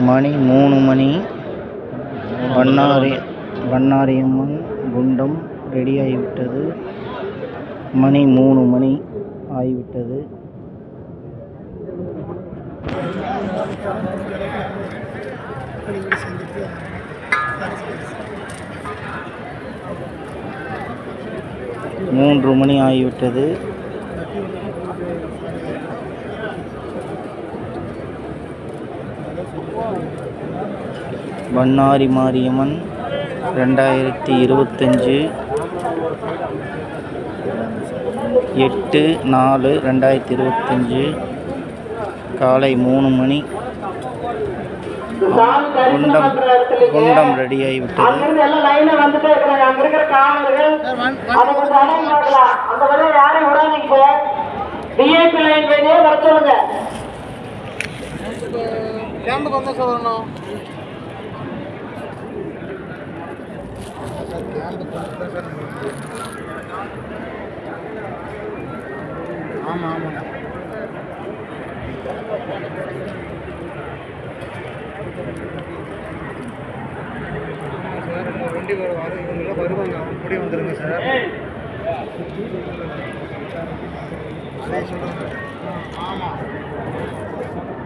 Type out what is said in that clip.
மணி 3 மணி. பண்ணாரியம்மன் குண்டம் ரெடியாகிவிட்டது. மணி 3 மணி ஆகிவிட்டது. மூன்று மணி ஆகிவிட்டது. பண்ணாரி மாரியம்மன் 2025 8/4/2025 காலை 3 மணி. குண்டம் ரெடியாகிவிட்டது. ஆமாம் வண்டி வரும், இவங்கெல்லாம் வருவாங்க, அவங்க கூட வந்துடுங்க சார். அதே சொல்லுங்கள். ஆமாம்.